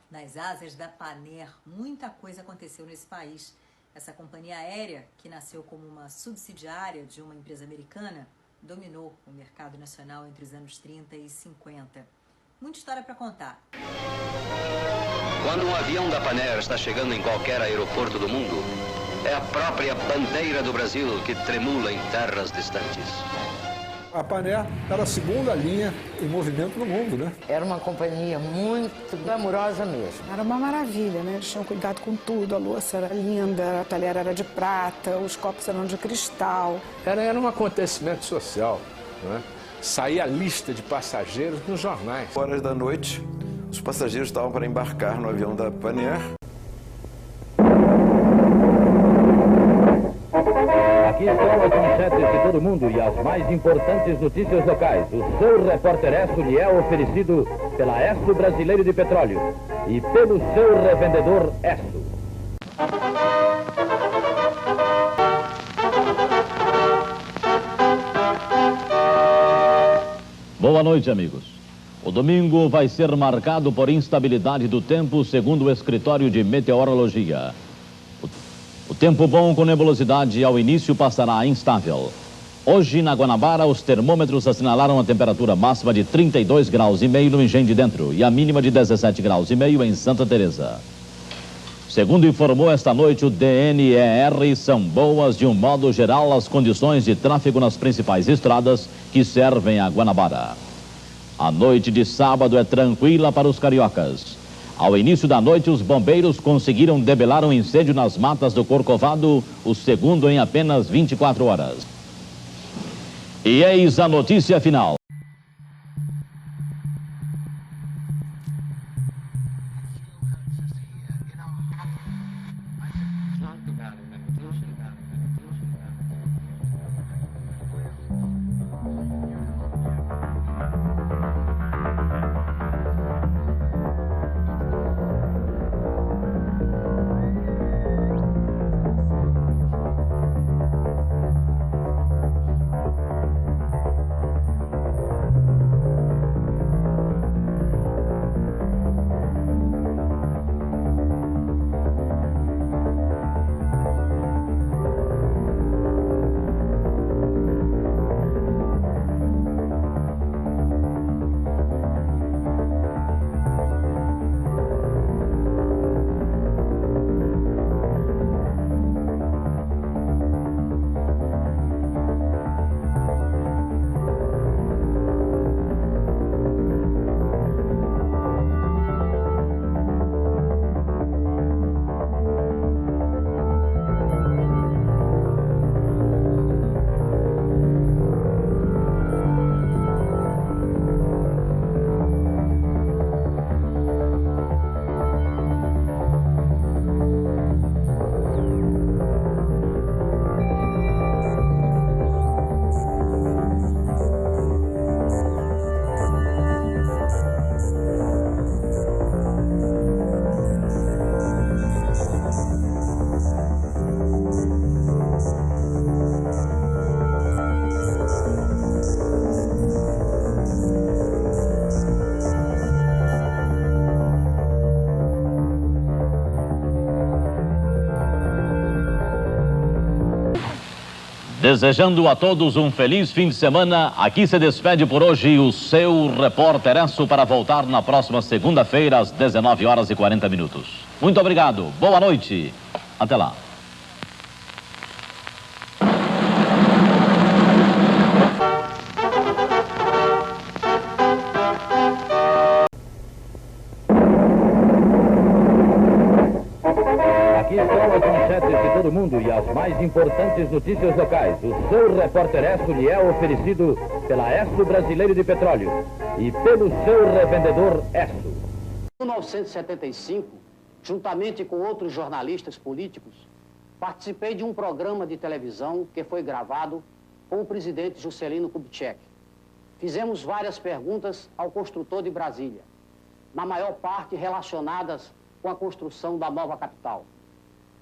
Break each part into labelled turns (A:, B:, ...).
A: Nas asas da Panair, muita coisa aconteceu nesse país. Essa companhia aérea, que nasceu como uma subsidiária de uma empresa americana, dominou o mercado nacional entre os anos 30 e 50. Muita história para contar.
B: Quando um avião da Panair está chegando em qualquer aeroporto do mundo, é a própria bandeira do Brasil que tremula em terras distantes.
C: A Panair era a segunda linha em movimento no mundo, né?
D: Era uma companhia muito glamurosa mesmo.
E: Era uma maravilha, né? Eles tinham cuidado com tudo, a louça era linda, a talher era de prata, os copos eram de cristal.
F: Era um acontecimento social, né? Saía a lista de passageiros nos jornais.
G: Horas da noite, os passageiros estavam para embarcar no avião da Panair.
H: Aqui estão as manchetes de todo mundo e as mais importantes notícias locais. O seu Repórter Esso lhe é oferecido pela Esso Brasileiro de Petróleo e pelo seu revendedor Esso. Boa noite, amigos. O domingo vai ser marcado por instabilidade do tempo, segundo o escritório de meteorologia. O tempo bom com nebulosidade ao início passará instável. Hoje, na Guanabara, os termômetros assinalaram a temperatura máxima de 32,5 graus no Engenho de Dentro e a mínima de 17,5 graus em Santa Teresa. Segundo informou esta noite o DNER, são boas de um modo geral as condições de tráfego nas principais estradas que servem a Guanabara. A noite de sábado é tranquila para os cariocas. Ao início da noite, os bombeiros conseguiram debelar um incêndio nas matas do Corcovado, o segundo em apenas 24 horas. E eis a notícia final. Desejando a todos um feliz fim de semana, aqui se despede por hoje o seu Repórter Esso para voltar na próxima segunda-feira às 19h40. Muito obrigado, boa noite, até lá. Aqui estão as manchetes de todo mundo e as mais importantes notícias locais. O seu Repórter Esso lhe é oferecido pela Esso Brasileiro de Petróleo e pelo seu revendedor Esso.
I: Em 1975, juntamente com outros jornalistas políticos, participei de um programa de televisão que foi gravado com o presidente Juscelino Kubitschek. Fizemos várias perguntas ao construtor de Brasília, na maior parte relacionadas com a construção da nova capital.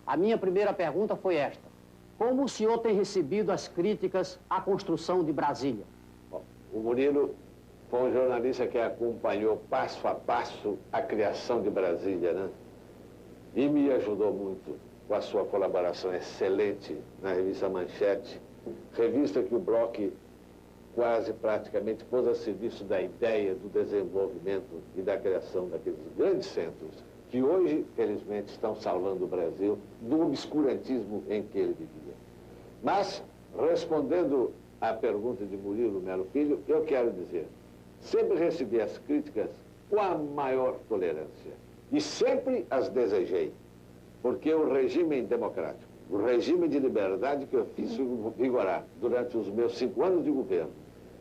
I: A minha primeira pergunta foi esta: como o senhor tem recebido as críticas à construção de Brasília?
J: Bom, o Murilo
F: Foi um jornalista que acompanhou passo a passo a criação de Brasília, né? E me ajudou muito com a sua colaboração excelente na revista Manchete, revista que o Bloch quase praticamente pôs a serviço da ideia do desenvolvimento e da criação daqueles grandes centros que hoje, felizmente, estão salvando o Brasil do obscurantismo em que ele vivia. Mas, respondendo à pergunta de Murilo Melo Filho, eu quero dizer, sempre recebi as críticas com a maior tolerância e sempre as desejei, porque o regime democrático, o regime de liberdade que eu fiz vigorar durante os meus 5 anos de governo,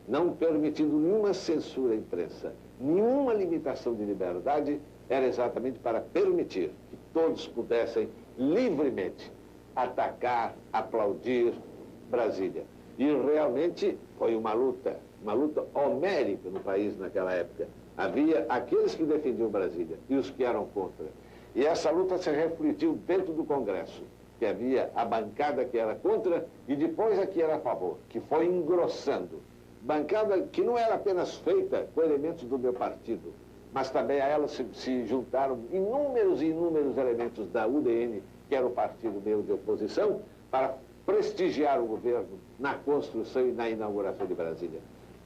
F: não permitindo nenhuma censura à imprensa, nenhuma limitação de liberdade, era exatamente para permitir que todos pudessem livremente atacar, aplaudir Brasília. E realmente foi uma luta homérica no país naquela época. Havia aqueles que defendiam Brasília e os que eram contra. E essa luta se refletiu dentro do Congresso, que havia a bancada que era contra e depois a que era a favor, que foi engrossando. Bancada que não era apenas feita com elementos do meu partido, mas também a ela se juntaram inúmeros e inúmeros elementos da UDN, que era o partido meu de oposição, para prestigiar o governo na construção e na inauguração de Brasília.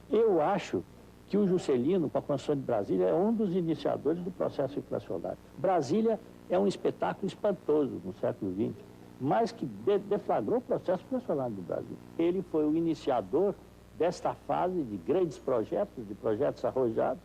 J: Eu acho que o Juscelino, com a construção de Brasília, é um dos iniciadores do processo inflacionário. Brasília é um espetáculo espantoso no século XX, mas que deflagrou o processo inflacionário do Brasil. Ele foi o iniciador desta fase de grandes projetos, de projetos arrojados,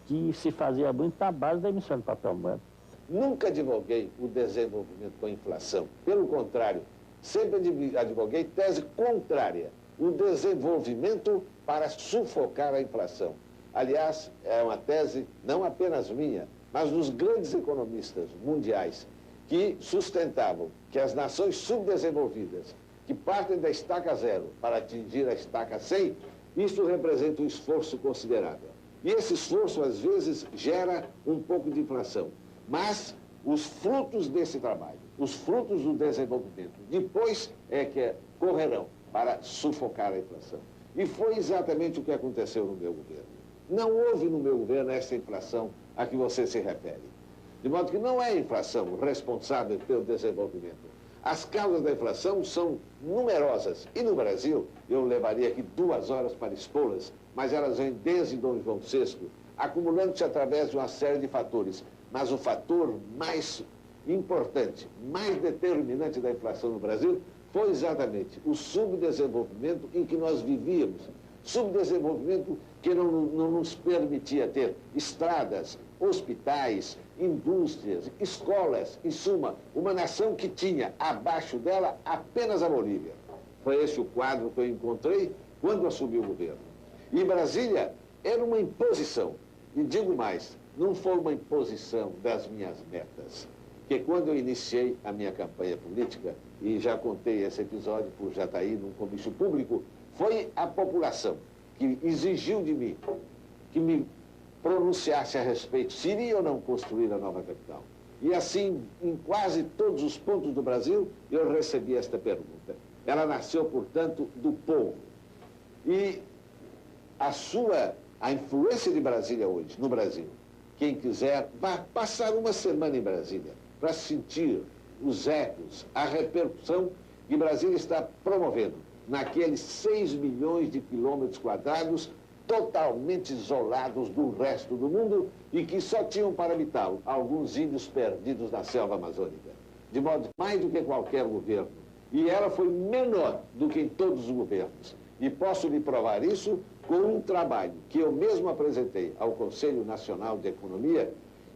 J: que se fazia muito na base da emissão de papel moeda.
F: Nunca advoguei o desenvolvimento com a inflação. Pelo contrário, sempre advoguei tese contrária, o desenvolvimento para sufocar a inflação. Aliás, é uma tese não apenas minha, mas dos grandes economistas mundiais que sustentavam que as nações subdesenvolvidas, que partem da estaca 0 para atingir a estaca 100, isso representa um esforço considerável. E esse esforço, às vezes, gera um pouco de inflação. Mas os frutos desse trabalho, os frutos do desenvolvimento, depois é que correrão para sufocar a inflação. E foi exatamente o que aconteceu no meu governo. Não houve no meu governo essa inflação a que você se refere. De modo que não é a inflação responsável pelo desenvolvimento. As causas da inflação são numerosas. E no Brasil, eu levaria aqui 2 horas para expô-las, mas elas vêm desde Dom João VI, acumulando-se através de uma série de fatores. Mas o fator mais importante, mais determinante da inflação no Brasil foi exatamente o subdesenvolvimento em que nós vivíamos. Subdesenvolvimento que não nos permitia ter estradas, hospitais, indústrias, escolas, em suma, uma nação que tinha abaixo dela apenas a Bolívia. Foi esse o quadro que eu encontrei quando assumi o governo. E Brasília era uma imposição. E digo mais, não foi uma imposição das minhas metas. Porque quando eu iniciei a minha campanha política, e já contei esse episódio por Jataí num comício público, foi a população que exigiu de mim que me pronunciasse a respeito se iria ou não construir a nova capital. E assim, em quase todos os pontos do Brasil, eu recebi esta pergunta. Ela nasceu, portanto, do povo. E a influência de Brasília hoje, no Brasil, quem quiser, vá passar uma semana em Brasília para sentir os ecos, a repercussão que Brasília está promovendo naqueles 6 milhões de quilômetros quadrados totalmente isolados do resto do mundo e que só tinham para habitá-lo alguns índios perdidos na selva amazônica. De modo mais do que qualquer governo. E ela foi menor do que em todos os governos. E posso lhe provar isso com um trabalho que eu mesmo apresentei ao Conselho Nacional de Economia,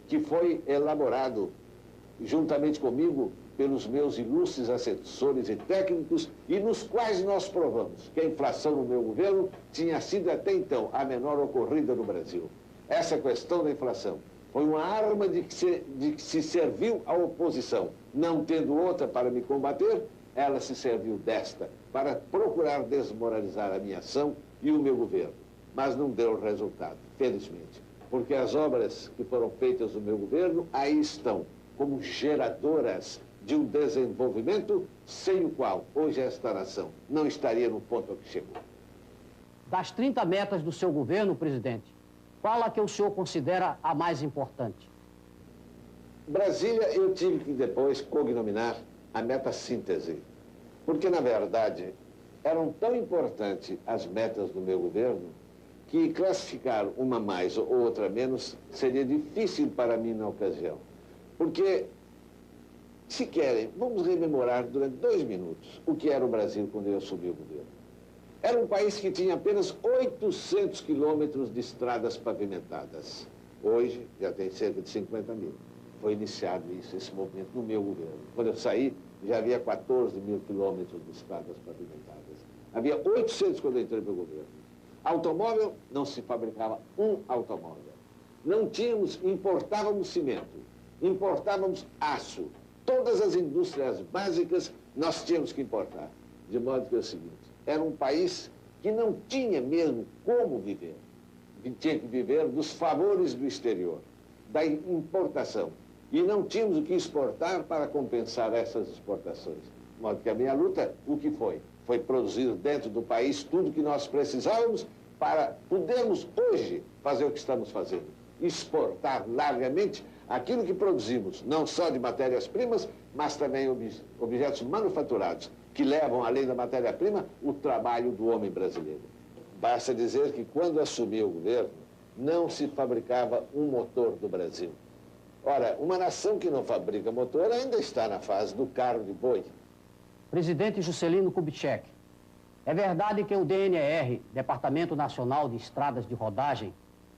F: que foi elaborado juntamente comigo pelos meus ilustres assessores e técnicos, e nos quais nós provamos que a inflação no meu governo tinha sido até então a menor ocorrida no Brasil. Essa questão da inflação foi uma arma de que se serviu a oposição. Não tendo outra para me combater, ela se serviu desta para procurar desmoralizar a minha ação e o meu governo. Mas não deu resultado, felizmente, porque as obras que foram feitas no meu governo aí estão como geradoras de um desenvolvimento sem o qual hoje esta nação não estaria no ponto a que chegou.
I: Das 30 metas do seu governo, presidente, Qual a que o senhor considera a mais importante?
F: Brasília eu tive que depois cognominar a metassíntese, porque, na verdade, eram tão importantes as metas do meu governo que classificar uma mais ou outra menos seria difícil para mim na ocasião. Porque, se querem, vamos rememorar durante 2 minutos o que era o Brasil quando eu assumi o governo. Era um país que tinha apenas 800 quilômetros de estradas pavimentadas. Hoje já tem cerca de 50 mil. Foi iniciado esse movimento no meu governo. Quando eu saí, já havia 14 mil quilômetros de estradas pavimentadas. Havia 800 quando eu entrei para o governo. Automóvel, não se fabricava um automóvel. Não tínhamos, importávamos cimento, importávamos aço. Todas as indústrias básicas nós tínhamos que importar. De modo que é o seguinte, era um país que não tinha mesmo como viver. Tinha que viver dos favores do exterior, da importação. E não tínhamos o que exportar para compensar essas exportações. De modo que a minha luta, o que foi? Foi produzir dentro do país tudo que nós precisávamos para podermos hoje fazer o que estamos fazendo. Exportar largamente aquilo que produzimos, não só de matérias-primas, mas também objetos manufaturados, que levam, além da matéria-prima, o trabalho do homem brasileiro. Basta dizer que, quando assumi o governo, não se fabricava um motor do Brasil. Ora, uma nação que não fabrica motor ainda está na fase do carro de boi.
I: Presidente Juscelino Kubitschek, é verdade que o DNR, Departamento Nacional de Estradas de Rodagem,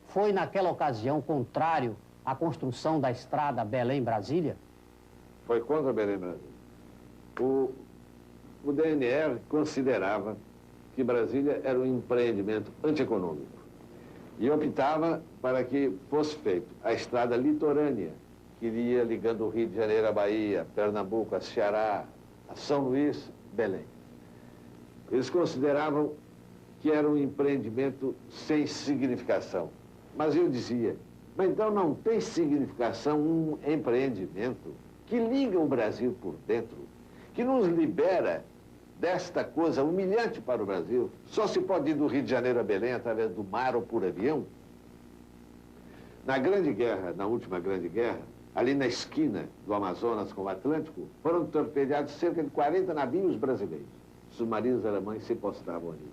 I: foi, naquela ocasião, contrário à construção da estrada Belém-Brasília?
F: Foi contra Belém-Brasília. O DNR considerava que Brasília era um empreendimento antieconômico e optava para que fosse feita a estrada litorânea, que iria ligando o Rio de Janeiro à Bahia, Pernambuco, a Ceará, a São Luís, Belém. Eles consideravam que era um empreendimento sem significação. Mas eu dizia, mas então não tem significação um empreendimento que liga o Brasil por dentro, que nos libera desta coisa humilhante para o Brasil. Só se pode ir do Rio de Janeiro a Belém através do mar ou por avião. Na Grande Guerra, na última Grande Guerra, ali na esquina do Amazonas com o Atlântico, foram torpedeados cerca de 40 navios brasileiros. Submarinos alemães se postavam ali.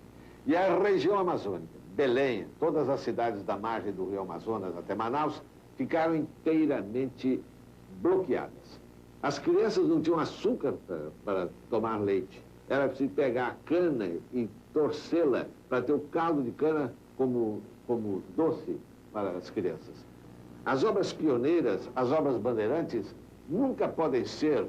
F: E a região amazônica, Belém, todas as cidades da margem do rio Amazonas até Manaus, ficaram inteiramente bloqueadas. As crianças não tinham açúcar para tomar leite. Era preciso pegar a cana e torcê-la para ter o caldo de cana como doce para as crianças. As obras pioneiras, as obras bandeirantes, nunca podem ser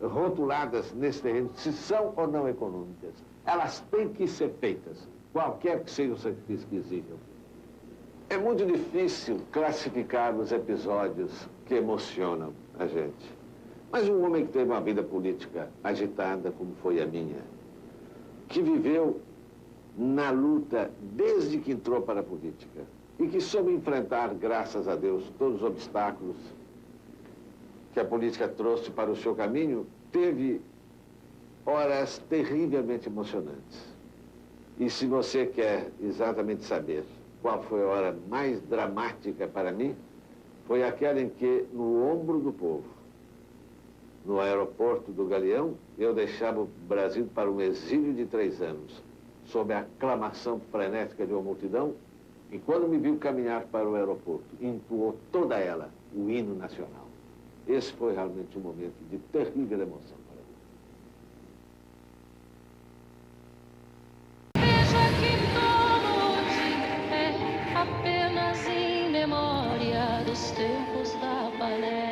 F: rotuladas nesse terreno, se são ou não econômicas. Elas têm que ser feitas, qualquer que seja o sacrifício que exijam. É muito difícil classificar os episódios que emocionam a gente. Mas um homem que teve uma vida política agitada, como foi a minha, que viveu na luta desde que entrou para a política e que soube enfrentar, graças a Deus, todos os obstáculos que a política trouxe para o seu caminho, teve horas terrivelmente emocionantes. E se você quer exatamente saber qual foi a hora mais dramática para mim, foi aquela em que, no ombro do povo, no aeroporto do Galeão, eu deixava o Brasil para um exílio de 3 anos, sob a aclamação frenética de uma multidão, e quando me viu caminhar para o aeroporto, entoou toda ela o hino nacional. Esse foi realmente um momento de terrível emoção para mim.
K: Veja que todo é apenas em memória dos tempos da panela.